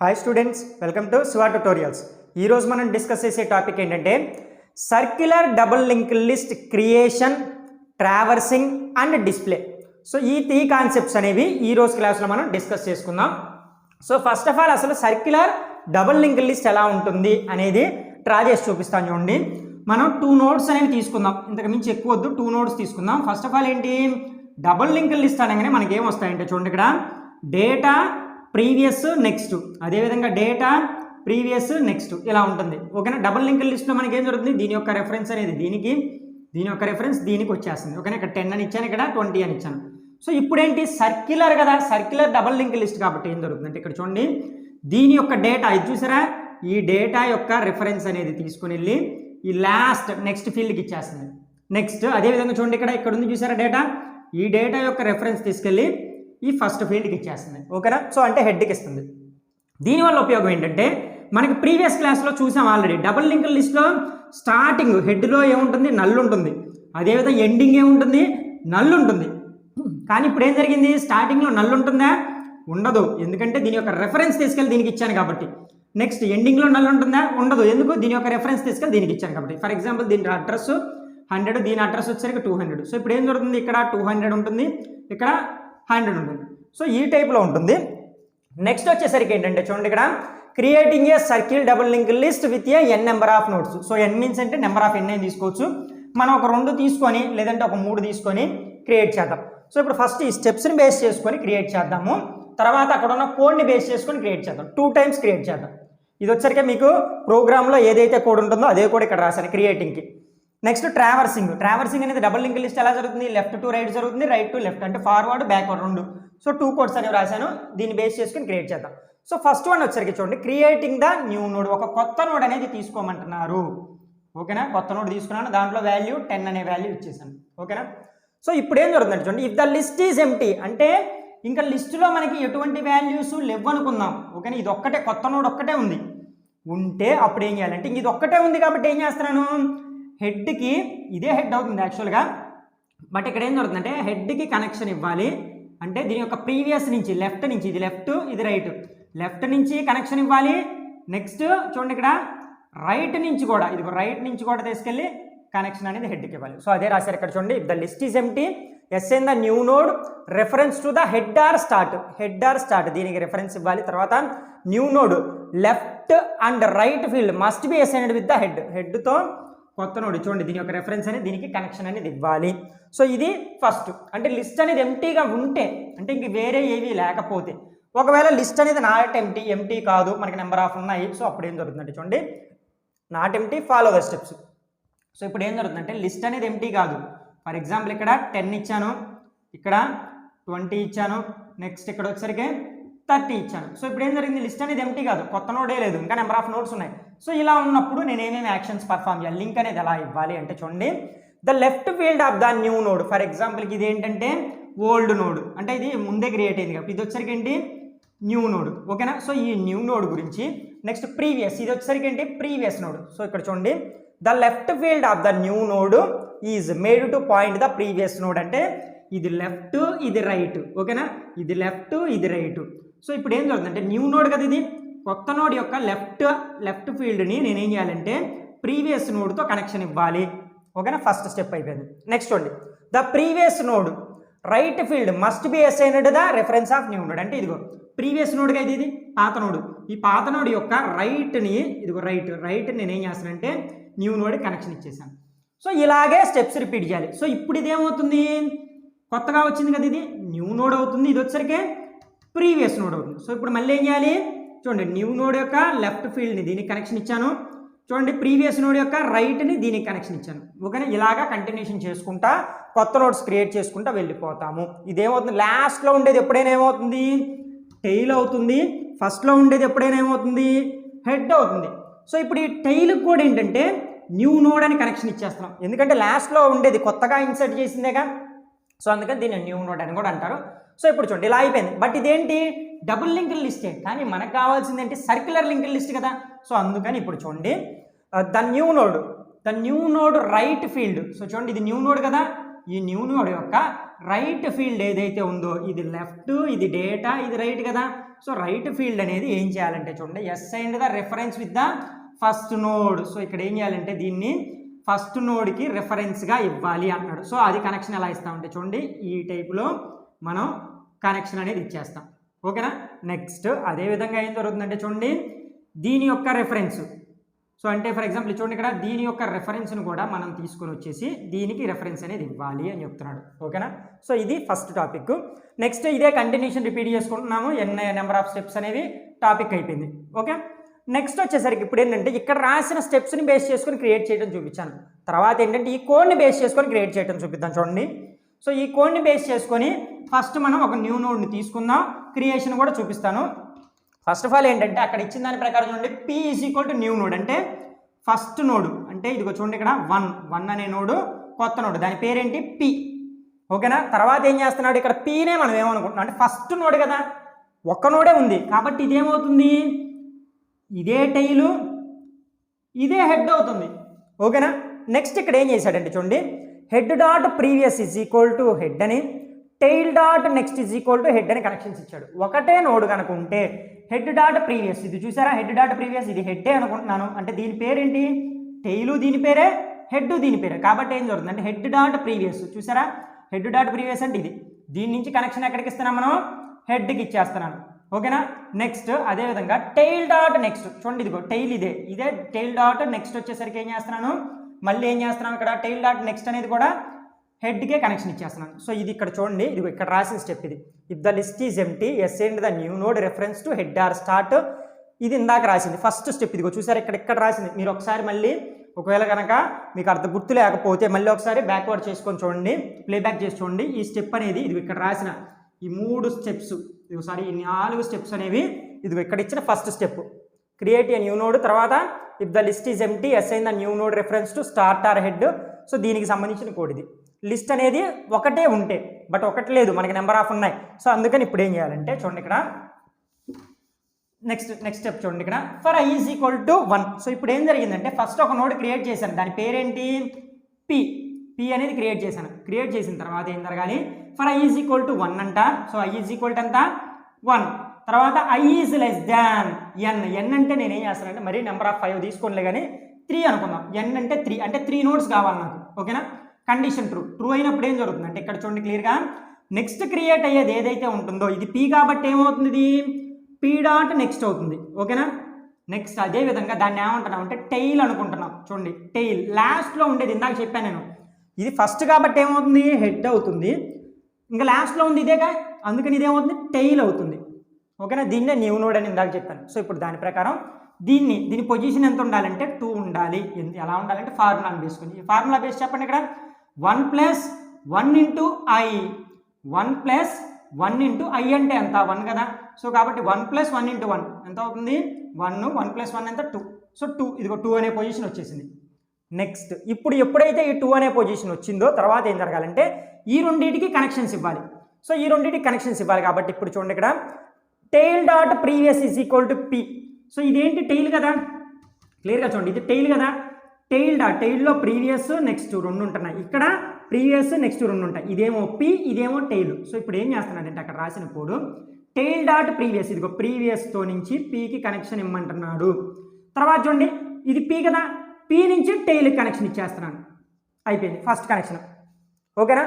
Hi students, welcome to Shiva tutorials. ఈరోజు మనం discuss చేసే టాపిక్ ఏంటంటే circular double link list creation, traversing and display. So ఈ 3 concepts అనేవి ఈరోజు క్లాస్లో మనం డిస్కస్ చేసుకుందాం. సో ఫస్ట్ ఆఫ్ ఆల్ అసలు సర్క్యులర్ డబుల్ లింక్ లిస్ట్ ఎలా ఉంటుంది అనేది డ్రా చేసి చూపిస్తాను చూడండి. మనం 2 నోడ్స్ అనేవి తీసుకుందాం, ఇంతకు మించి ఎక్కువ వద్దు, 2 నోడ్స్ తీసుకుందాం. ఫస్ట్ ఆఫ్ ఆల్ ఏంటి, డబుల్ లింక్ లిస్ట్ అనగానే మనకి ఏం వస్తాయంటే చూడండి, ఇక్కడ డేటా ప్రీవియస్ నెక్స్ట్, అదేవిధంగా డేటా ప్రీవియస్ నెక్స్ట్ ఇలా ఉంటుంది. ఓకేనా, డబుల్ లింక్ లిస్ట్లో మనకి ఏం జరుగుతుంది, దీని యొక్క రెఫరెన్స్ అనేది దీనికి, దీని యొక్క రెఫరెన్స్ దీనికి వచ్చేస్తుంది. ఓకేనా, ఇక్కడ 10 అని ఇచ్చాను, ఇక్కడ 20 అని ఇచ్చాను. సో ఇప్పుడు ఏంటి, సర్క్యులర్ కదా, సర్క్యులర్ డబుల్ లింక్ లిస్ట్ కాబట్టి ఏం జరుగుతుందంటే ఇక్కడ చూడండి, దీని యొక్క డేటా ఇది చూసారా, ఈ డేటా యొక్క రెఫరెన్స్ అనేది తీసుకుని వెళ్ళి ఈ లాస్ట్ నెక్స్ట్ ఫీల్డ్కి ఇచ్చేస్తుంది. నెక్స్ట్ అదేవిధంగా చూడండి, ఇక్కడ ఉంది చూసారా డేటా, ఈ డేటా యొక్క రెఫరెన్స్ తీసుకెళ్ళి ఈ ఫస్ట్ ఫీల్డ్కి ఇచ్చేస్తుంది. ఓకేనా, సో అంటే హెడ్కి ఇస్తుంది. దీనివల్ల ఉపయోగం ఏంటంటే మనకి ప్రీవియస్ క్లాస్లో చూసాం ఆల్రెడీ, డబుల్ లింక్ లిస్ట్లో స్టార్టింగ్ హెడ్లో ఏముంటుంది, నల్ ఉంటుంది, అదేవిధంగా ఎండింగ్ ఏముంటుంది, నల్ ఉంటుంది. కానీ ఇప్పుడు ఏం జరిగింది, స్టార్టింగ్లో నల్ ఉంటుందా, ఉండదు, ఎందుకంటే దీని యొక్క రెఫరెన్స్ తీసుకెళ్ళి దీనికి ఇచ్చాను కాబట్టి. నెక్స్ట్ ఎండింగ్లో నల్ ఉంటుందా, ఉండదు, ఎందుకు, దీని యొక్క రెఫరెన్స్ తీసుకెళ్ళి దీనికి ఇచ్చాను కాబట్టి. ఫర్ ఎగ్జాంపుల్ దీని అడ్రస్ 100, దీని అడ్రస్ వచ్చేసరికి 200. సో ఇప్పుడు ఏం జరుగుతుంది, ఇక్కడ 200 ఉంటుంది, ఇక్కడ 100 ఉంటుంది. సో ఈ టైప్లో ఉంటుంది. నెక్స్ట్ వచ్చేసరికి ఏంటంటే చూడండి, ఇక్కడ creating a circle double link list with a N number of notes. So N means అంటే నెంబర్ ఆఫ్ ఎన్ అని తీసుకోవచ్చు. మనం ఒక 2 తీసుకొని లేదంటే ఒక 3 తీసుకొని క్రియేట్ చేద్దాం. సో ఇప్పుడు ఫస్ట్ ఈ స్టెప్స్ని బేస్ చేసుకొని క్రియేట్ చేద్దాము, తర్వాత అక్కడ ఉన్న కోడ్ని బేస్ చేసుకొని క్రియేట్ చేద్దాం. 2 టైమ్స్ క్రియేట్ చేద్దాం. ఇది వచ్చరికి మీకు ప్రోగ్రామ్లో ఏదైతే కోడ్ ఉంటుందో అదే కోడ్ ఇక్కడ రాశాను క్రియేటింగ్కి. Next traversing. ట్రావర్సింగ్ అనేది డబుల్ లింక్ లిస్ట్ ఎలా జరుగుతుంది, లెఫ్ట్ టు రైట్ జరుగుతుంది, రైట్ టు లెఫ్ట్ అంటే ఫార్వర్డ్ బ్యాక్వర్డ్ 2. సో 2 కోడ్స్ అనేవి రాశాను, దీన్ని బేస్ చేసుకుని క్రియేట్ చేద్దాం. సో ఫస్ట్ వన్ వచ్చరికి చూడండి, క్రియేటింగ్ ద న్యూ నోడ్. ఒక కొత్త నోడ్ అనేది తీసుకోమంటున్నారు. ఓకేనా, కొత్త నోడ్ తీసుకున్నాను, దాంట్లో వాల్యూ 10 అనే వాల్యూ ఇచ్చేసాను. ఓకేనా, సో ఇప్పుడు ఏం జరుగుతుందంటే చూడండి, if the list is empty అంటే ఇంకా లిస్టులో మనకి ఎటువంటి వాల్యూస్ లేవనుకుందాం. ఓకేనా, ఇది ఒక్కటే కొత్త నోడ్ ఒక్కటే ఉంది, ఉంటే అప్పుడు ఏం చేయాలంటే ఇంక ఇది ఒక్కటే ఉంది కాబట్టి ఏం చేస్తున్నాను, హెడ్కి ఇదే హెడ్ అవుతుంది యాక్చువల్గా, బట్ ఇక్కడ ఏం జరుగుతుందంటే హెడ్కి కనెక్షన్ ఇవ్వాలి. అంటే దీని యొక్క ప్రీవియస్ నుంచి లెఫ్ట్ నుంచి, ఇది లెఫ్ట్ ఇది రైట్, లెఫ్ట్ నుంచి కనెక్షన్ ఇవ్వాలి. నెక్స్ట్ చూడండి ఇక్కడ రైట్ నుంచి కూడా, ఇది రైట్ నుంచి కూడా తీసుకెళ్ళి కనెక్షన్ అనేది హెడ్కి ఇవ్వాలి. సో అదే రాశారు ఇక్కడ చూడండి, if the list is empty assign the new node reference to the head or start. Head or start దీనికి రెఫరెన్స్ ఇవ్వాలి. తర్వాత new node left and right field must be assigned with the head. హెడ్తో కొత్త node చూడండి, దీని యొక్క reference అనేది దీనికి కనెక్షన్ అనేది ఇవ్వాలి. సో ఇది ఫస్ట్. అంటే లిస్ట్ అనేది ఎంటీగా ఉంటే, అంటే ఇంక వేరే ఏవి లేకపోతే, ఒకవేళ లిస్ట్ అనేది నాట్ ఎంటీ కాదు, మనకి నెంబర్ ఆఫ్ ఉన్నాయి, సో అప్పుడు ఏం జరుగుతుందంటే చూడండి, not empty follow the steps. So ఇప్పుడు ఏం జరుగుతుందంటే లిస్ట్ అనేది ఎంటీ కాదు. ఫర్ ఎగ్జాంపుల్ ఇక్కడ 10 ఇచ్చాను, ఇక్కడ 20 ఇచ్చాను, నెక్స్ట్ ఇక్కడ వచ్చేసరికి 30 ఇచ్చాను. సో ఇప్పుడు ఏం జరిగింది, లిస్ట్ అనేది ఎంటీ కాదు, కొత్త నోడే లేదు, ఇంకా నెంబర్ ఆఫ్ నోట్స్ ఉన్నాయి. సో ఇలా ఉన్నప్పుడు నేను ఏమేమి యాక్షన్స్ పర్ఫామ్ చేయాలి, లింక్ అనేది ఎలా ఇవ్వాలి అంటే చూడండి, the left field of the new node. For ఎగ్జాంపుల్కి ఇది ఏంటంటే ఓల్డ్ నోడ్, అంటే ఇది ముందే క్రియేట్ అయింది కాబట్టి ఇది వచ్చరికి ఏంటి న్యూ నోడ్. ఓకేనా, సో ఈ న్యూ నోడ్ గురించి. నెక్స్ట్ ప్రీవియస్, ఇది వచ్చరికి ఏంటి ప్రీవియస్ నోడ్. సో ఇక్కడ చూడండి, the left field of the new node is made to point the previous node. అంటే ఇది లెఫ్ట్ ఇది రైట్. ఓకేనా, ఇది లెఫ్ట్ ఇది రైట్. సో ఇప్పుడు ఏం జరుగుతుందంటే న్యూ నోడ్ కదా, ఇది కొత్త నోడ్ యొక్క లెఫ్ట్ ఫీల్డ్ని నేనేం చేయాలంటే ప్రీవియస్ నోడ్తో కనెక్షన్ ఇవ్వాలి. ఓకేనా, ఫస్ట్ స్టెప్ అయిపోయింది. నెక్స్ట్ చూడండి, the previous node right field must be assigned the reference of new node. అంటే ఇదిగో ప్రీవియస్ నోడ్గా ఇది పాత నోడ్, ఈ పాత నోడ్ యొక్క రైట్ని, ఇదిగో రైట్ నేనేం చేస్తానంటే న్యూ నోడ్ కనెక్షన్ ఇచ్చేసాను. సో ఇలాగే స్టెప్స్ రిపీట్ చేయాలి. సో ఇప్పుడు ఇదేమవుతుంది, కొత్తగా వచ్చింది కదా, ఇది న్యూ నోడ్ అవుతుంది, ఇది వచ్చరికి ప్రీవియస్ నోడ్ అవుతుంది. సో ఇప్పుడు మళ్ళీ ఏం చేయాలి చూడండి, న్యూ నోడ్ యొక్క లెఫ్ట్ ఫీల్డ్ని దీనికి కనెక్షన్ ఇచ్చాను, చూడండి ప్రీవియస్ నోడ్ యొక్క రైట్ని దీనికి కనెక్షన్ ఇచ్చాను. ఓకేనా, ఇలాగా కంటిన్యూషన్ చేసుకుంటా కొత్త నోడ్స్ క్రియేట్ చేసుకుంటా వెళ్ళిపోతాము. ఇదేమవుతుంది, లాస్ట్లో ఉండేది ఎప్పుడైనా ఏమవుతుంది టెయిల్ అవుతుంది, ఫస్ట్లో ఉండేది ఎప్పుడైనా ఏమవుతుంది హెడ్ అవుతుంది. సో ఇప్పుడు ఈ టెయిల్కి కూడా ఏంటంటే న్యూ నోడ్ అని కనెక్షన్ ఇచ్చేస్తున్నాం, ఎందుకంటే లాస్ట్లో ఉండేది కొత్తగా ఇన్సర్ట్ చేసిందేగా, సో అందుకని దీన్ని న్యూ నోడ్ అని కూడా అంటారు. సో ఇప్పుడు చూడండి ఇలా అయిపోయింది. బట్ ఇదేంటి డబుల్ లింక్ లిస్టే, కానీ మనకు కావాల్సింది ఏంటి సర్క్యులర్ లింక్ లిస్ట్ కదా. సో అందుకని ఇప్పుడు చూడండి, the new node right field. So చూడండి ఇది న్యూ నోడ్ కదా, ఈ న్యూ నోడ్ యొక్క రైట్ ఫీల్డ్ ఏదైతే ఉందో ఇది లెఫ్ట్, ఇది డేటా, ఇది రైట్ కదా. సో రైట్ ఫీల్డ్ అనేది ఏం చేయాలంటే చూడండి, assigned the reference with the first node. So ఇక్కడ ఏం చేయాలంటే దీన్ని ఫస్ట్ నోడ్కి రెఫరెన్స్గా ఇవ్వాలి అన్నాడు. సో అది కనెక్షన్ ఎలా ఇస్తామంటే చూడండి, ఈ టైపులో మనం కనెక్షన్ అనేది ఇచ్చేస్తాం. ఓకేనా. నెక్స్ట్ అదేవిధంగా ఏం జరుగుతుందంటే చూడండి, దీని యొక్క రెఫరెన్స్. సో అంటే ఫర్ ఎగ్జాంపుల్ చూడండి, ఇక్కడ దీని యొక్క రెఫరెన్స్ను కూడా మనం తీసుకొని వచ్చేసి దీనికి రెఫరెన్స్ అనేది ఇవ్వాలి అని చెప్తున్నాడు. ఓకేనా. సో ఇది ఫస్ట్ టాపిక్. నెక్స్ట్ ఇదే కంటిన్యూషన్ రిపీట్ చేసుకుంటున్నాము. నెంబర్ ఆఫ్ స్టెప్స్ అనేవి టాపిక్ అయిపోయింది. ఓకే. నెక్స్ట్ వచ్చేసరికి ఇప్పుడు ఏంటంటే ఇక్కడ రాసిన స్టెప్స్ని బేస్ చేసుకొని క్రియేట్ చేయడం చూపించాను. తర్వాత ఏంటంటే ఈ కోడ్ని బేస్ చేసుకొని క్రియేట్ చేయడం చూపిద్దాం చూడండి. సో ఈ కోడ్ని బేస్ చేసుకొని ఫస్ట్ మనం ఒక న్యూ నోడ్ని తీసుకుందాం, క్రియేషన్ కూడా చూపిస్తాను. ఫస్ట్ ఆఫ్ ఆల్ ఏంటంటే అక్కడ ఇచ్చిన దాని ప్రకారం చూడండి, P is equal to new node అంటే ఫస్ట్ నోడు. అంటే ఇదిగో చూడండి ఇక్కడ 1 అనే నోడు, కొత్త నోడు, దాని పేరేంటి పి. ఓకేనా. తర్వాత ఏం చేస్తున్నాడు, ఇక్కడ పీనే మనం ఏమనుకుంటున్నాం అంటే ఫస్ట్ నోడ్ కదా, ఒక్క నోడే ఉంది కాబట్టి ఇదేమవుతుంది, ఇదే టైలు, ఇదే హెడ్ అవుతుంది. ఓకేనా. నెక్స్ట్ ఇక్కడ ఏం చేశాడంటే చూడండి, head dot previous is equal to head అని, tail dot next is equal to head అని కనెక్షన్స్ ఇచ్చాడు. ఒకటే నోడ్ కనుక ఉంటే హెడ్ డాట్ ప్రీవియస్, ఇది చూసారా హెడ్ డాట్ ప్రీవియస్, ఇది హెడ్డే అనుకుంటున్నాను అంటే దీని పేరేంటి, టైలు దీని పేరే, హెడ్ దీని పేరే. కాబట్టి ఏం జరుగుతుంది అంటే హెడ్ డాట్ ప్రీవియస్, చూసారా హెడ్ డాట్ ప్రీవియస్ అంటే ఇది, దీని నుంచి కనెక్షన్ ఎక్కడికి ఇస్తున్నాం మనం, హెడ్కి ఇచ్చేస్తున్నాను. ఓకేనా. నెక్స్ట్ అదేవిధంగా టైల్ డాట్ నెక్స్ట్, చూడండి ఇదిగో టైల్ ఇదే టైల్ డాట్ నెక్స్ట్ వచ్చేసరికి ఏం చేస్తున్నాను, మళ్ళీ ఏం చేస్తున్నాను ఇక్కడ టైల్ డాట్ నెక్స్ట్ అనేది కూడా హెడ్కే కనెక్షన్ ఇచ్చేస్తున్నాను. సో ఇది ఇక్కడ చూడండి, ఇది ఇక్కడ రాసిన స్టెప్ ఇది, if the list is empty assign the new node reference to head or start. ఇది ఇందాక రాసింది ఫస్ట్ స్టెప్, ఇదిగో చూసారు ఇక్కడ రాసింది. మీరు ఒకసారి మళ్ళీ ఒకవేళ కనుక మీకు అర్థం గుర్తు లేకపోతే మళ్ళీ ఒకసారి బ్యాక్వర్డ్ చేసుకొని చూడండి, ప్లేబ్యాక్ చేసి చూడండి. ఈ స్టెప్ అనేది ఇది ఇక్కడ రాసిన ఈ 3 స్టెప్స్, సారీ ఈ 4 స్టెప్స్ అనేవి ఇదిగో ఇక్కడ ఇచ్చిన first step, create a new node, తర్వాత if the list is empty assign the new node reference to start or head. So దీనికి సంబంధించిన కోడ్ ఇది. లిస్ట్ అనేది ఒకటే ఉంటే, బట్ ఒకటి లేదు మనకి నెంబర్ ఆఫ్ ఉన్నాయి. సో అందుకని ఇప్పుడు ఏం చేయాలంటే చూడండి ఇక్కడ నెక్స్ట్ స్టెప్ చూడండి, ఇక్కడ for I is equal to 1. So ఇప్పుడు ఏం జరిగిందంటే ఫస్ట్ ఒక నోడ్ క్రియేట్ చేశాను, దాని పేరేంటి పి అనేది క్రియేట్ చేశాను. క్రియేట్ చేసిన తర్వాత ఏం జరగాలి, for I is equal to 1 అంట. So I is equal to అంత 1. తర్వాత ఐ ఈజ్ లెస్ దాన్ ఎన్ అంటే నేనేం చేస్తానంటే మరీ నెంబర్ ఆఫ్ 5 తీసుకోలే కానీ 3 అనుకుందాం. ఎన్ అంటే 3 అంటే 3 నోడ్స్ కావాలి నాకు. ఓకేనా. కండిషన్ ట్రూ అయినప్పుడు ఏం జరుగుతుంది అంటే ఇక్కడ చూడండి క్లియర్గా, నెక్స్ట్ క్రియేట్ అయ్యేది ఏదైతే ఉంటుందో ఇది పి కాబట్టి ఏమవుతుంది, ఇది పి డాట్ నెక్స్ట్ అవుతుంది. ఓకేనా. నెక్స్ట్ అదేవిధంగా దాన్ని ఏమంటున్నాం అంటే టైల్ అనుకుంటున్నాం. చూడండి టైల్ లాస్ట్లో ఉండేది, ఇందాక చెప్పాను నేను, ఇది ఫస్ట్ కాబట్టి ఏమవుతుంది హెడ్ అవుతుంది, ఇంకా లాస్ట్లో ఉంది ఇదేగా, అందుకని ఇదేమవుతుంది టైల్ అవుతుంది. ఓకేనా. దీన్నే న్యూ నోడ్ అని ఇందాక చెప్పాను. సో ఇప్పుడు దాని ప్రకారం దీని పొజిషన్ ఎంత ఉండాలంటే 2 ఉండాలి. ఎలా ఉండాలంటే ఫార్ములాని వేసుకుని, ఈ ఫార్ములా బేస్ చెప్పండి. ఇక్కడ 1 + 1 × I, 1 + 1 × I అంటే ఎంత 1 కదా. సో కాబట్టి 1 + 1 × 1 ఎంత అవుతుంది 1, 1 + 1 ఎంత 2. సో 2, ఇదిగో 2 అనే పొజిషన్ వచ్చేసింది. నెక్స్ట్ ఇప్పుడు ఎప్పుడైతే ఈ 2 అనే పొజిషన్ వచ్చిందో తర్వాత ఏం జరగాలంటే ఈ రెండింటికి కనెక్షన్స్ ఇవ్వాలి. సో ఈ రెండింటికి కనెక్షన్స్ ఇవ్వాలి కాబట్టి ఇప్పుడు చూడండి ఇక్కడ tail dot previous is equal to P. So ఇదేంటి టైల్ కదా, క్లియర్గా చూడండి ఇది టైల్ కదా. టైల్లో ప్రీవియస్ నెక్స్ట్ 2 ఉంటున్నాయి, ఇక్కడ ప్రీవియస్ నెక్స్ట్ 2 ఉంటాయి. ఇదేమో పి, ఇదేమో టైల్. సో ఇప్పుడు ఏం చేస్తున్నాడంటే అక్కడ రాసిన కోడ్ టైల్ డాట్ ప్రీవియస్, ఇదిగో ప్రీవియస్తో నుంచి పీకి కనెక్షన్ ఇమ్మంటున్నాడు. తర్వాత చూడండి ఇది పి కదా, పి నుంచి టైల్కి కనెక్షన్ ఇచ్చేస్తున్నాను. అయిపోయింది ఫస్ట్ కనెక్షన్. ఓకేనా.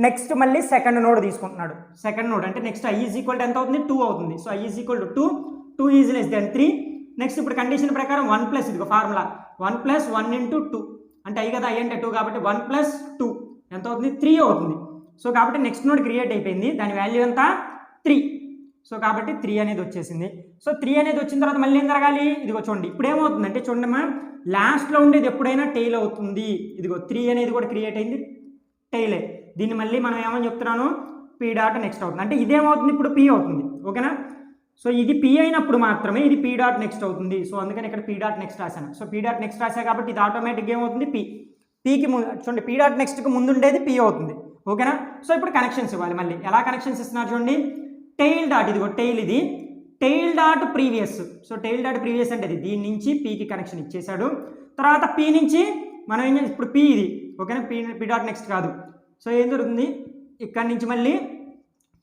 నెక్స్ట్ మళ్ళీ సెకండ్ నోడ్ తీసుకుంటున్నాడు. సెకండ్ నోడ్ అంటే next I is equal to ఎంత అవుతుంది 2 అవుతుంది. So I is equal to 2 is less than 3. Next ఇప్పుడు కండిషన్ ప్రకారం 1 + ఇదిగో ఫార్ములా 1 + 1 × 2 అంటే ఐ కదా, ఐ అంటే 2 కాబట్టి 1 + 2 ఎంత అవుతుంది 3 అవుతుంది. సో కాబట్టి నెక్స్ట్ నోడ్ క్రియేట్ అయిపోయింది, దాని వాల్యూ ఎంత 3. సో కాబట్టి 3 అనేది వచ్చేసింది. సో 3 అనేది వచ్చిన తర్వాత మళ్ళీ ఏం జరగాలి, ఇదిగో చూడండి ఇప్పుడు ఏమవుతుందంటే చూడమ్మా లాస్ట్లో ఉండేది ఎప్పుడైనా టైల్ అవుతుంది. ఇదిగో 3 అనేది కూడా క్రియేట్ అయింది, టైలే. దీన్ని మళ్ళీ మనం ఏమని చెప్తున్నాను పి డాట్ నెక్స్ట్ అవుతుంది, అంటే ఇదేమవుతుంది ఇప్పుడు పి అవుతుంది. ఓకేనా. సో ఇది పి అయినప్పుడు మాత్రమే ఇది పి డాట్ నెక్స్ట్ అవుతుంది. సో అందుకని ఇక్కడ పి డాట్ నెక్స్ట్ రాశాను. సో పి డాట్ నెక్స్ట్ రాశా కాబట్టి ఇది ఆటోమేటిక్గా ఏమవుతుంది పీకి చూడండి పి డాట్ నెక్స్ట్కి ముందు ఉండేది పి అవుతుంది. ఓకేనా. సో ఇప్పుడు కనెక్షన్స్ ఇవ్వాలి. మళ్ళీ ఎలా కనెక్షన్స్ ఇస్తున్నారు చూడండి, టైల్ డాట్ ఇదిగో టైల్, ఇది tail dot previous. So tail dot previous అంటే ఇది దీని నుంచి పీకి కనెక్షన్ ఇచ్చేసాడు. తర్వాత పి నుంచి మనం ఏం చేయాలి ఇప్పుడు పి ఇది. ఓకేనా. పి డాట్ నెక్స్ట్ కాదు. సో ఏం జరుగుతుంది ఇక్కడి నుంచి మళ్ళీ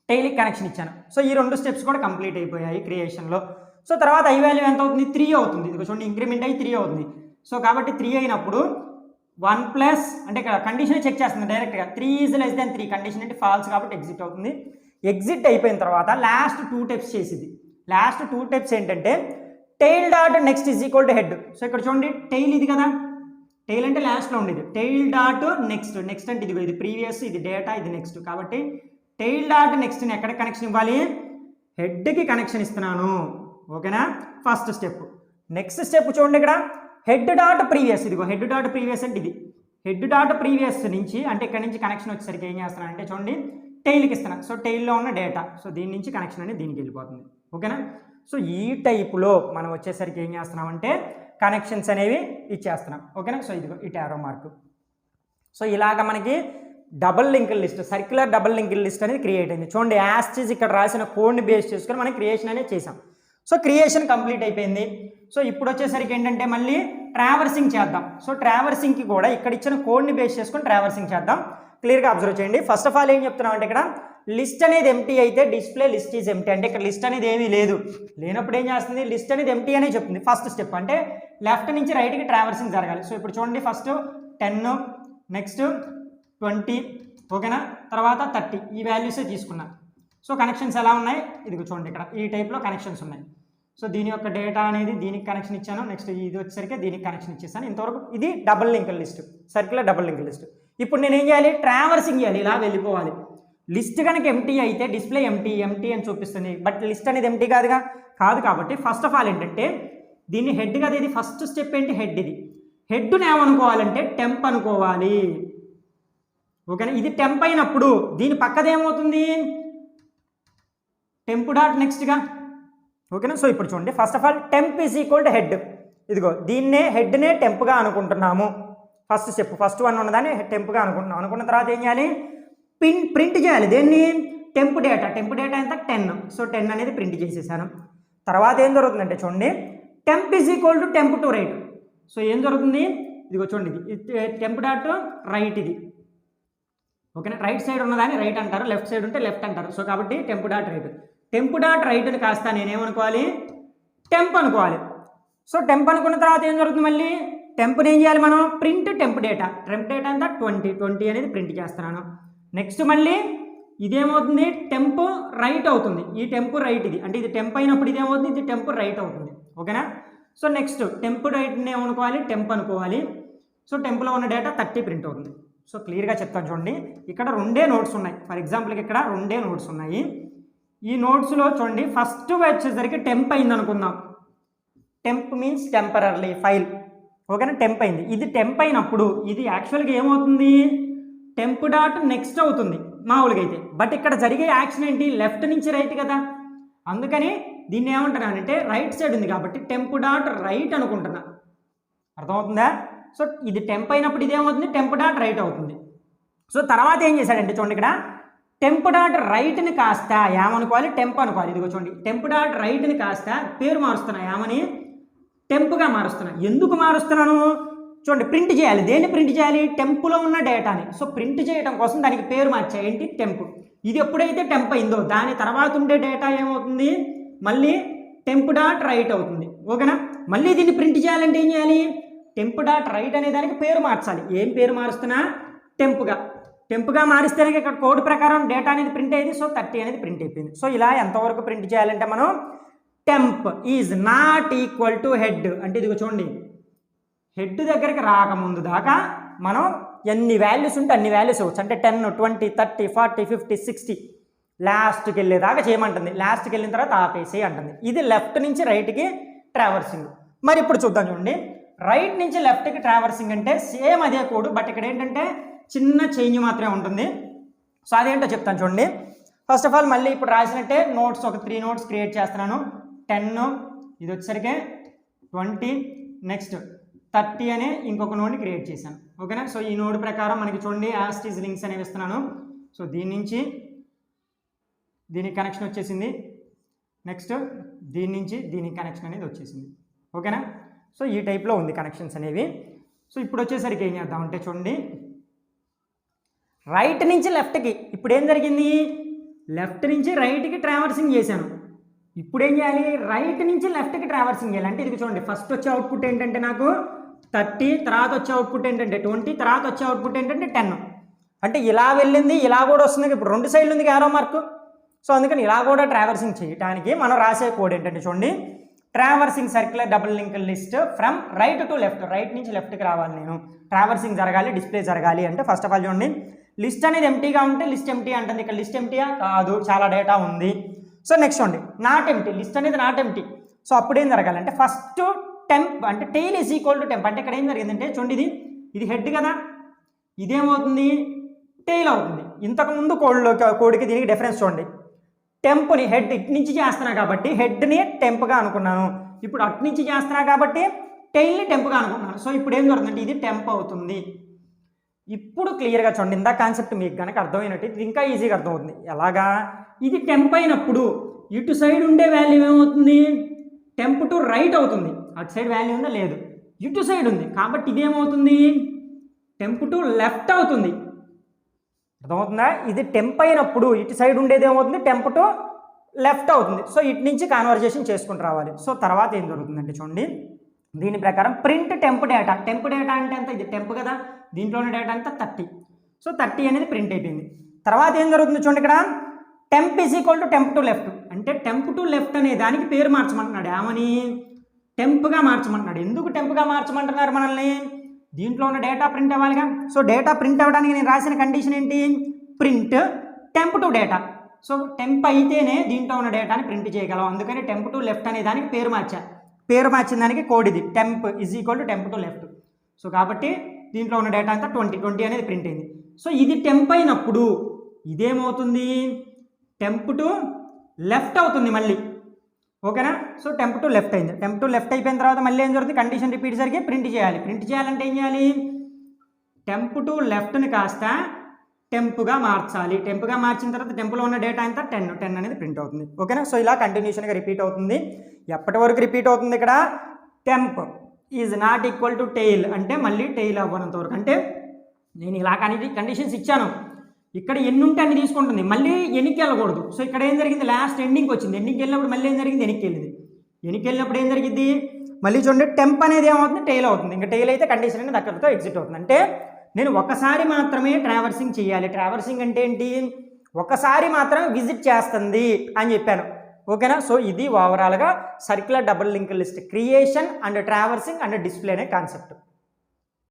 టైల్కి కనెక్షన్ ఇచ్చాను. సో ఈ 2 స్టెప్స్ కూడా కంప్లీట్ అయిపోయాయి క్రియేషన్లో. సో తర్వాత ఐ వాల్యూ ఎంత అవుతుంది, 3 అవుతుంది. ఇది చూడండి ఇంక్రిమెంట్ అయ్యి 3 అవుతుంది. సో కాబట్టి 3 అయినప్పుడు 1 ప్లస్ అంటే ఇక్కడ కండిషన్ చెక్ చేస్తుంది డైరెక్ట్గా. 3 ఈజ్ లెస్ దెన్ 3 కండిషన్ అంటే ఫాల్స్ కాబట్టి ఎగ్జిట్ అవుతుంది. ఎగ్జిట్ అయిపోయిన తర్వాత లాస్ట్ 2 స్టెప్స్ చేసింది. లాస్ట్ 2 స్టెప్స్ ఏంటంటే tail dot next is equal to head. So ఇక్కడ చూడండి టైల్ ఇది కదా, టైల్ అంటే లాస్ట్లో ఉండేది. టైల్ డాట్ నెక్స్ట్, నెక్స్ట్ అంటే ఇది ప్రీవియస్, ఇది డేటా, ఇది నెక్స్ట్. కాబట్టి టైల్ డాట్ నెక్స్ట్ని ఎక్కడ కనెక్షన్ ఇవ్వాలి, హెడ్కి కనెక్షన్ ఇస్తున్నాను. ఓకేనా, ఫస్ట్ స్టెప్. నెక్స్ట్ స్టెప్ చూడండి ఇక్కడ హెడ్ డాట్ ప్రీవియస్. ఇదిగో హెడ్ డాట్ ప్రీవియస్ అంటే ఇది. హెడ్ డాట్ ప్రీవియస్ నుంచి అంటే ఇక్కడ నుంచి కనెక్షన్ వచ్చేసరికి ఏం చేస్తాను అంటే చూడండి టైల్కి ఇస్తున్నాను. సో టైల్లో ఉన్న డేటా, సో దీని నుంచి కనెక్షన్ అనేది దీనికి వెళ్ళిపోతుంది. ఓకేనా, సో ఈ టైపులో మనం వచ్చేసరికి ఏం చేస్తున్నామంటే కనెక్షన్స్ అనేవి ఇచ్చేస్తున్నాం. ఓకేనా, సో ఇదిగో ఈ టారో మార్కు. సో ఇలాగ మనకి double link list, circular double link list అనేది క్రియేట్ అయింది. చూడండి యాస్టీజ్ ఇక్కడ రాసిన కోడ్ని బేస్ చేసుకొని మనం క్రియేషన్ అనేది చేసాం. సో క్రియేషన్ కంప్లీట్ అయిపోయింది. సో ఇప్పుడు వచ్చేసరికి ఏంటంటే మళ్ళీ ట్రావర్సింగ్ చేద్దాం. సో ట్రావర్సింగ్కి కూడా ఇక్కడ ఇచ్చిన కోడ్ని బేస్ చేసుకొని ట్రావర్సింగ్ చేద్దాం. క్లియర్గా అబ్జర్వ్ చేయండి. ఫస్ట్ ఆఫ్ ఆల్ ఏం చెప్తున్నాం అంటే ఇక్కడ లిస్ట్ అనేది ఎంటీ అయితే డిస్ప్లే లిస్ట్ ఈజ్ ఎంటీ. అంటే ఇక్కడ లిస్ట్ అనేది ఏమీ లేదు, లేనప్పుడు ఏం చేస్తుంది లిస్ట్ అనేది ఎంటీ అనే చెప్తుంది. ఫస్ట్ స్టెప్ అంటే లెఫ్ట్ నుంచి రైట్కి ట్రావర్సింగ్ జరగాలి. సో ఇప్పుడు చూడండి ఫస్ట్ 10, నెక్స్ట్ 20, ఓకేనా, తర్వాత 30 ఈ వాల్యూసే తీసుకున్నా. సో కనెక్షన్స్ ఎలా ఉన్నాయి, ఇదిగో చూడండి ఇక్కడ ఈ టైప్లో కనెక్షన్స్ ఉన్నాయి. సో దీని యొక్క డేటా అనేది దీనికి కనెక్షన్ ఇచ్చాను. నెక్స్ట్ ఇది వచ్చేసరికి దీనికి కనెక్షన్ ఇచ్చేసాను. ఇంతవరకు ఇది double link list, circular double link list. ఇప్పుడు నేను ఏం చేయాలి, ట్రావర్సింగ్ చేయాలి, ఇలా వెళ్ళిపోవాలి. లిస్ట్ కనుక ఎంటీ అయితే డిస్ప్లే ఎంటీ అని చూపిస్తుంది. బట్ లిస్ట్ అనేది ఎంటీ కాదుగా, కాదు. కాబట్టి ఫస్ట్ ఆఫ్ ఆల్ ఏంటంటే దీన్ని హెడ్ కదా, ఇది ఫస్ట్ స్టెప్ ఏంటి హెడ్. ఇది హెడ్ని ఏమనుకోవాలంటే టెంప్ అనుకోవాలి. ఓకేనా, ఇది టెంప్ అయినప్పుడు దీని పక్కదేమవుతుంది టెంప్ డాట్ నెక్స్ట్గా. ఓకేనా, సో ఇప్పుడు చూడండి first of all temp is equal to head. ఇదిగో దీన్నే హెడ్నే టెంప్గా అనుకుంటున్నాము. ఫస్ట్ స్టెప్, ఫస్ట్ వన్ ఉన్నదాన్ని టెంప్గా అనుకుంటున్నాం. అనుకున్న తర్వాత ఏం చేయాలి, ప్రింట్ చేయాలి. దేన్ని, టెంప్ డేటా. టెంప్ డేటా ఎంత 10. సో 10 అనేది ప్రింట్ చేసేసాను. తర్వాత ఏం జరుగుతుందంటే చూడండి temp is equal to temp to right. So ఏం జరుగుతుంది, ఇదిగో చూడండి ఇది టెంప్ డాట్ రైట్ ఇది. ఓకేనా, రైట్ సైడ్ ఉన్నదాన్ని రైట్ అంటారు, లెఫ్ట్ సైడ్ ఉంటే లెఫ్ట్ అంటారు. సో కాబట్టి temp dot right. Temp dot రైట్ని కాస్త నేనేమనుకోవాలి, టెంప్ అనుకోవాలి. సో టెంప్ అనుకున్న తర్వాత ఏం జరుగుతుంది, మళ్ళీ టెంప్ని ఏం చేయాలి మనం, print temp data. Temp data అంతా 20 అనేది ప్రింట్ చేస్తున్నాను. నెక్స్ట్ మళ్ళీ ఇదేమవుతుంది, టెంప్ రైట్ అవుతుంది. ఈ టెంప్ రైట్ ఇది అంటే ఇది టెంప్ అయినప్పుడు ఇదేమవుతుంది, ఇది టెంప్ రైట్ అవుతుంది. ఓకేనా, సో నెక్స్ట్ టెంప్ రైట్ని ఏమనుకోవాలి, టెంప్ అనుకోవాలి. సో టెంప్లో ఉన్న డేటా 30 ప్రింట్ అవుతుంది. సో క్లియర్గా చెప్తాను చూడండి, ఇక్కడ 2 నోట్స్ ఉన్నాయి. ఫర్ ఎగ్జాంపుల్కి ఇక్కడ 2 నోట్స్ ఉన్నాయి. ఈ నోట్స్లో చూడండి ఫస్ట్ వచ్చేసరికి టెంప్ అయింది అనుకుందాం. Temp means temporarily file. ఓకేనా, టెంప్ అయింది. ఇది టెంప్ అయినప్పుడు ఇది యాక్చువల్గా ఏమవుతుంది, టెంప్ డాట్ నెక్స్ట్ అవుతుంది మామూలుగా అయితే. బట్ ఇక్కడ జరిగే యాక్షన్ ఏంటి, లెఫ్ట్ నుంచి రైట్ కదా, అందుకని దీన్ని ఏమంటున్నానంటే రైట్ సైడ్ ఉంది కాబట్టి టెంప్ డాట్ రైట్ అనుకుంటున్నా. అర్థమవుతుందా, సో ఇది టెంప్ అయినప్పుడు ఇదేమవుతుంది, టెంప్ డాట్ రైట్ అవుతుంది. సో తర్వాత ఏం చేశాడంటే చూడండి ఇక్కడ టెంప్ డాట్ రైట్ని కాస్త ఏమనుకోవాలి, టెంప్ అనుకోవాలి. ఇదిగో చూడండి టెంప్ డాట్ రైట్ని కాస్త పేరు మారుస్తున్నా, ఏమని, టెంప్గా మారుస్తున్నా. ఎందుకు మారుస్తున్నాను చూడండి, ప్రింట్ చేయాలి. దేన్ని ప్రింట్ చేయాలి, టెంప్లో ఉన్న డేటాని. సో ప్రింట్ చేయడం కోసం దానికి పేరు మార్చా, ఏంటి, టెంప్. ఇది ఎప్పుడైతే టెంప్ అయిందో దాని తర్వాత ఉండే డేటా ఏమవుతుంది, మళ్ళీ టెంప్ డాట్ రైట్ అవుతుంది. ఓకేనా, మళ్ళీ దీన్ని ప్రింట్ చేయాలంటే ఏం చేయాలి, టెంప్ డాట్ రైట్ అనే దానికి పేరు మార్చాలి. ఏం పేరు మారుస్తున్నా, టెంప్గా మారిస్తేనే ఇక్కడ కోడ్ ప్రకారం డేటా అనేది ప్రింట్ అయ్యింది. సో 30 అనేది ప్రింట్ అయిపోయింది. సో ఇలా ఎంతవరకు ప్రింట్ చేయాలంటే మనం temp is not equal to head అంటే ఇదిగో చూడండి హెడ్ దగ్గరికి రాకముందు దాకా మనం ఎన్ని వాల్యూస్ ఉంటే అన్ని వాల్యూస్ ఇవ్వచ్చు. అంటే 10, 20, 30, 40, 50, 60 లాస్ట్కి వెళ్ళేదాకా చేయమంటుంది. లాస్ట్కి వెళ్ళిన తర్వాత ఆపేసి అంటుంది. ఇది లెఫ్ట్ నుంచి రైట్కి ట్రావర్సింగ్. మరి ఇప్పుడు చూద్దాం చూడండి, రైట్ నుంచి లెఫ్ట్కి ట్రావర్సింగ్ అంటే సేమ్ అదే కోడ్, బట్ ఇక్కడ ఏంటంటే చిన్న చేంజ్ మాత్రమే ఉంటుంది. సో అదేంటో చెప్తాను చూడండి. ఫస్ట్ ఆఫ్ ఆల్ మళ్ళీ ఇప్పుడు రాసినట్టే నోట్స్ ఒక 3 నోట్స్ క్రియేట్ చేస్తున్నాను. 10 ఇది వచ్చేసరికి 20 నెక్స్ట్ 30 అనే ఇంకొక నోడ్ని క్రియేట్ చేశాను. ఓకేనా, సో ఈ నోడ్ ప్రకారం మనకి చూడండి యాస్టీజ్ లింక్స్ అనేవి ఇస్తున్నాను. సో దీని నుంచి దీనికి కనెక్షన్ వచ్చేసింది. నెక్స్ట్ దీని నుంచి దీనికి కనెక్షన్ అనేది వచ్చేసింది. ఓకేనా, సో ఈ టైప్లో ఉంది కనెక్షన్స్ అనేవి. సో ఇప్పుడు వచ్చేసరికి ఏం చేద్దామంటే చూడండి రైట్ నుంచి లెఫ్ట్కి. ఇప్పుడు ఏం జరిగింది, లెఫ్ట్ నుంచి రైట్కి ట్రావర్సింగ్ చేశాను. ఇప్పుడు ఏం చేయాలి, రైట్ నుంచి లెఫ్ట్కి ట్రావర్సింగ్ చేయాలి. అంటే ఇది చూడండి, ఫస్ట్ వచ్చే అవుట్పుట్ ఏంటంటే నాకు 30, తర్వాత వచ్చే అవుట్పుట్ ఏంటంటే 20, తర్వాత వచ్చే అవుట్పుట్ ఏంటంటే 10. అంటే ఇలా వెళ్ళింది, ఇలా కూడా వస్తుంది. ఇప్పుడు 2 సైడ్లు ఉంది యారో మార్కు. సో అందుకని ఇలా కూడా ట్రావర్సింగ్ చేయడానికి మనం రాసే కోడ్ ఏంటంటే చూడండి, traversing circular double link list from right to left. Right నుంచి లెఫ్ట్కి రావాలి, నేను ట్రావర్సింగ్ జరగాలి, డిస్ప్లే జరగాలి అంటే ఫస్ట్ ఆఫ్ ఆల్ చూడండి, లిస్ట్ అనేది ఎంటీగా ఉంటే లిస్ట్ ఎంటీ అంటుంది. ఇక్కడ లిస్ట్ ఎంటీయా కాదు, చాలా డేటా ఉంది. సో నెక్స్ట్ చూడండి, నాట్ ఎంటీ, లిస్ట్ అనేది నాట్ ఎంటీ. సో అప్పుడు ఏం జరగాలంటే ఫస్ట్ టెంప్ అంటే tail is equal to temp. అంటే ఇక్కడ ఏం జరిగిందంటే చూడండి, ఇది హెడ్ కదా, ఇదేమవుతుంది టెయిల్ అవుతుంది. ఇంతకుముందు కోడ్కి దీనికి డిఫరెన్స్ చూడండి, టెంప్ని హెడ్ ఇటు నుంచి చేస్తున్నా కాబట్టి హెడ్ని టెంప్గా అనుకున్నాను. ఇప్పుడు అటు నుంచి చేస్తున్నా కాబట్టి టెయిల్ని టెంప్గా అనుకున్నాను. సో ఇప్పుడు ఏం జరుగుతుందంటే ఇది టెంప్ అవుతుంది. ఇప్పుడు క్లియర్గా చూడండి, ఇందా కాన్సెప్ట్ మీకు కనుక అర్థమైనట్టు ఇది ఇంకా ఈజీగా అర్థమవుతుంది. ఎలాగా, ఇది టెంప్ అయినప్పుడు ఇటు సైడ్ ఉండే వాల్యూ ఏమవుతుంది, టెంప్ టు రైట్ అవుతుంది. అటు సైడ్ వాల్యూ ఉందా లేదు, ఇటు సైడ్ ఉంది కాబట్టి ఇదేమవుతుంది టెంప్ టు లెఫ్ట్ అవుతుంది. అర్థమవుతుందా, ఇది టెంప్ అయినప్పుడు ఇటు సైడ్ ఉండేది ఏమవుతుంది టెంప్ టు లెఫ్ట్ అవుతుంది. సో ఇటు నుంచి కాన్వర్జేషన్ చేసుకుంటూ రావాలి. సో తర్వాత ఏం జరుగుతుందంటే చూడండి, దీని ప్రకారం print temp data. Temp data అంటే ఎంత, ఇది టెంప్ కదా, దీంట్లో ఉన్న డేటా అంతా 30. సో 30 అనేది ప్రింట్ అయిపోయింది. తర్వాత ఏం జరుగుతుంది చూడండి, ఇక్కడ temp is equal to temp to left. అంటే టెంప్ టు లెఫ్ట్ అనే దానికి పేరు మార్చమంటున్నాడు. ఏమని, టెంప్గా మార్చమంటున్నాడు. ఎందుకు టెంప్గా మార్చమంటున్నారు మనల్ని, దీంట్లో ఉన్న డేటా ప్రింట్ అవ్వాలిగా. సో డేటా ప్రింట్ అవ్వడానికి నేను రాసిన కండిషన్ ఏంటి, print temp to data. So temp అయితేనే దీంట్లో ఉన్న డేటాని ప్రింట్ చేయగలం. అందుకని టెంప్ టు లెఫ్ట్ అనే దానికి పేరు మార్చా. పేరు మార్చిన దానికి కోడ్ ఇది, temp is equal to temp to left. So కాబట్టి దీంట్లో ఉన్న డేటా అంతా 20 అనేది ప్రింట్ అయింది. సో ఇది టెంప్ అయినప్పుడు ఇదేమవుతుంది టెంప్ టు లెఫ్ట్ అవుతుంది మళ్ళీ. ఓకేనా, సో టెంప్ టు లెఫ్ట్ అయింది. టెంప్ టు లెఫ్ట్ అయిపోయిన తర్వాత మళ్ళీ ఏం జరుగుతుంది, కండిషన్ రిపీట్ జరిగి ప్రింట్ చేయాలి. ప్రింట్ చేయాలంటే ఏం చేయాలి, టెంప్ టు లెఫ్ట్ని కాస్త టెంప్గా మార్చాలి. టెంప్గా మార్చిన తర్వాత టెంప్లో ఉన్న డేటా అంతా 10 అనేది ప్రింట్ అవుతుంది. ఓకేనా, సో ఇలా కంటిన్యూషన్గా రిపీట్ అవుతుంది. ఎప్పటి వరకు రిపీట్ అవుతుంది, ఇక్కడ temp is not equal to tail అంటే మళ్ళీ టెయిల్ అవ్వనంత వరకు. అంటే నేను ఇలా కండిషన్స్ ఇచ్చాను, ఇక్కడ ఎన్ని ఉంటే అన్ని తీసుకుంటుంది, మళ్ళీ ఎన్నికి వెళ్ళకూడదు. సో ఇక్కడ ఏం జరిగింది, లాస్ట్ ఎండింగ్కి వచ్చింది. ఎండింగ్కి వెళ్ళినప్పుడు మళ్ళీ ఏం జరిగింది, ఎన్నికి వెళ్ళింది. ఎన్నికి వెళ్ళినప్పుడు ఏం జరిగింది, మళ్ళీ చూడండి టెంప్ అనేది ఏమవుతుంది టెయిల్ అవుతుంది. ఇంకా టెయిల్ అయితే కండిషన్ అనేది అక్కడితో ఎగ్జిట్ అవుతుంది. అంటే నేను ఒకసారి మాత్రమే ట్రావర్సింగ్ చేయాలి. ట్రావర్సింగ్ అంటే ఏంటి, ఒకసారి మాత్రమే విజిట్ చేస్తుంది అని చెప్పాను. ఓకేనా, సో ఇది ఓవరాల్గా circular double link list creation and traversing and display అనే కాన్సెప్ట్.